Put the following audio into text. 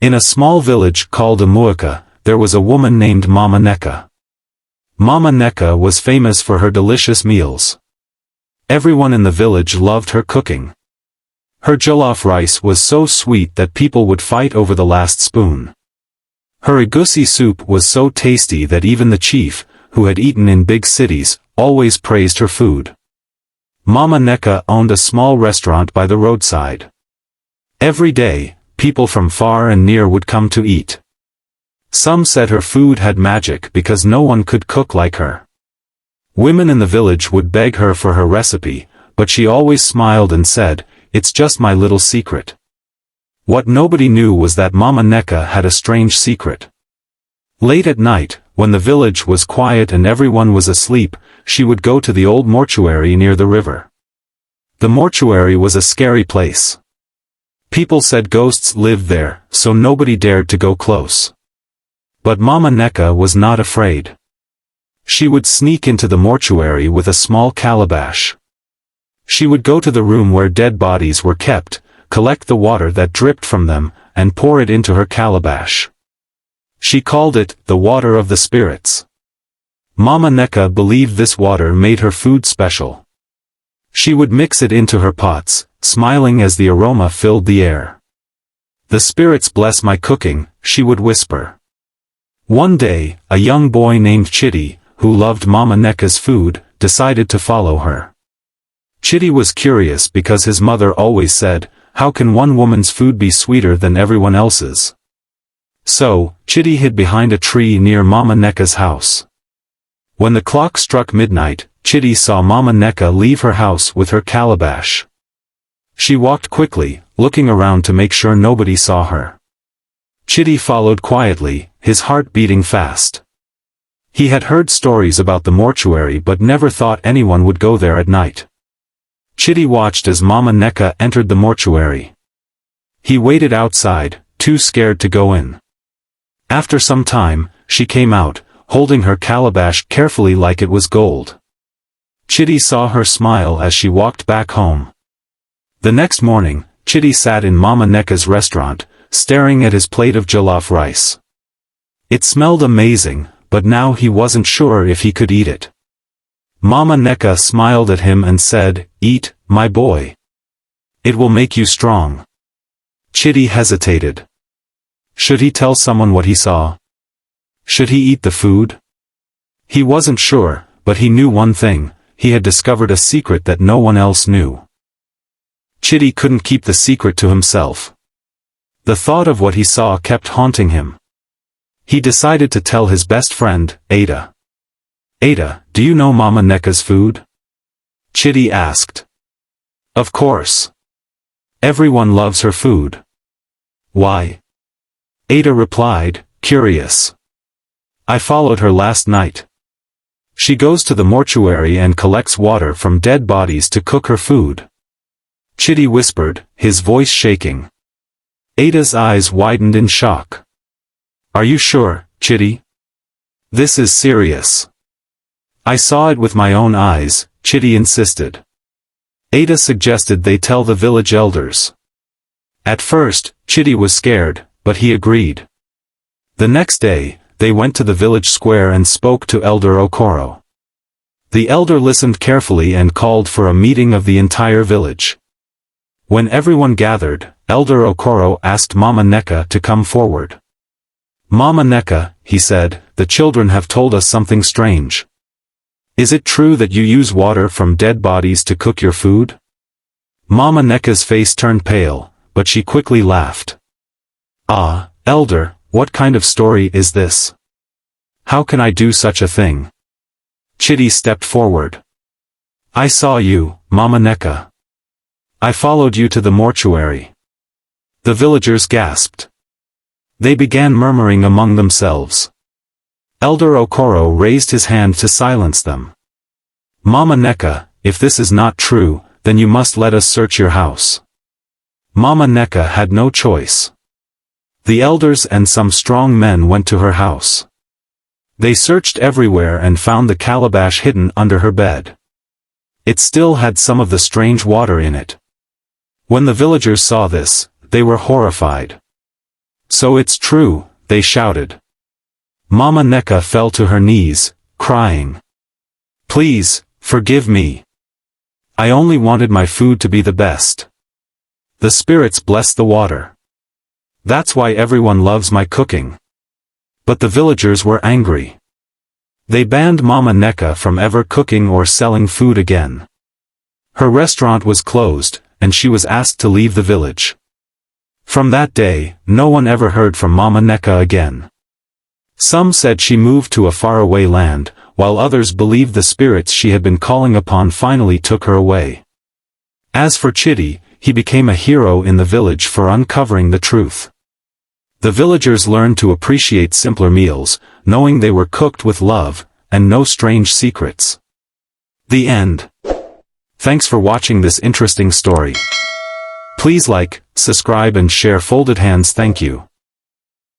In a small village called Amuaka, there was a woman named Mama Neka. Mama Neka was famous for her delicious meals. Everyone in the village loved her cooking. Her jollof rice was so sweet that people would fight over the last spoon. Her egusi soup was so tasty that even the chief, who had eaten in big cities, always praised her food. Mama Neka owned a small restaurant by the roadside. Every day, people from far and near would come to eat. Some said her food had magic because no one could cook like her. Women in the village would beg her for her recipe, but she always smiled and said, "It's just my little secret." What nobody knew was that Mama Neka had a strange secret. Late at night, when the village was quiet and everyone was asleep, she would go to the old mortuary near the river. The mortuary was a scary place. People said ghosts lived there, so nobody dared to go close. But Mama Neka was not afraid. She would sneak into the mortuary with a small calabash. She would go to the room where dead bodies were kept, collect the water that dripped from them, and pour it into her calabash. She called it the water of the spirits. Mama Neka believed this water made her food special. She would mix it into her pots, smiling as the aroma filled the air. "The spirits bless my cooking," she would whisper. One day, a young boy named Chitty, who loved Mama Neka's food, decided to follow her. Chitty was curious because his mother always said, "How can one woman's food be sweeter than everyone else's?" So, Chitty hid behind a tree near Mama Neka's house. When the clock struck midnight, Chitty saw Mama Neka leave her house with her calabash. She walked quickly, looking around to make sure nobody saw her. Chitty followed quietly, his heart beating fast. He had heard stories about the mortuary but never thought anyone would go there at night. Chitty watched as Mama Neka entered the mortuary. He waited outside, too scared to go in. After some time, she came out, holding her calabash carefully like it was gold. Chitty saw her smile as she walked back home. The next morning, Chitty sat in Mama Neka's restaurant, staring at his plate of jollof rice. It smelled amazing, but now he wasn't sure if he could eat it. Mama Neka smiled at him and said, "Eat, my boy. It will make you strong." Chitty hesitated. Should he tell someone what he saw? Should he eat the food? He wasn't sure, but he knew one thing: he had discovered a secret that no one else knew. Chitty couldn't keep the secret to himself. The thought of what he saw kept haunting him. He decided to tell his best friend, Ada. "Ada, do you know Mama Neka's food?" Chitty asked. "Of course. Everyone loves her food." "Why?" Ada replied, curious. "I followed her last night. She goes to the mortuary and collects water from dead bodies to cook her food." Chitty whispered, his voice shaking. Ada's eyes widened in shock. "Are you sure, Chitty? This is serious." "I saw it with my own eyes," Chitty insisted. Ada suggested they tell the village elders. At first, Chitty was scared, but he agreed. The next day, they went to the village square and spoke to Elder Okoro. The elder listened carefully and called for a meeting of the entire village. When everyone gathered, Elder Okoro asked Mama Neka to come forward. "Mama Neka," he said, "the children have told us something strange. Is it true that you use water from dead bodies to cook your food?" Mama Neka's face turned pale, but she quickly laughed. "Ah, Elder, what kind of story is this? How can I do such a thing?" Chitty stepped forward. "I saw you, Mama Neka. I followed you to the mortuary." The villagers gasped. They began murmuring among themselves. Elder Okoro raised his hand to silence them. "Mama Neka, if this is not true, then you must let us search your house." Mama Neka had no choice. The elders and some strong men went to her house. They searched everywhere and found the calabash hidden under her bed. It still had some of the strange water in it. When the villagers saw this, they were horrified. So it's true, they shouted. Mama Neka fell to her knees, crying. Please, forgive me. I only wanted my food to be the best. The spirits bless the water. That's why everyone loves my cooking. But the villagers were angry. They banned Mama Neka from ever cooking or selling food again. Her restaurant was closed, and she was asked to leave the village. From that day, no one ever heard from Mama Neka again. Some said she moved to a faraway land, while others believed the spirits she had been calling upon finally took her away. As for Chitty, he became a hero in the village for uncovering the truth. The villagers learned to appreciate simpler meals, knowing they were cooked with love, and no strange secrets. The end. Thanks for watching this interesting story. Please like, subscribe and share. Folded hands. Thank you.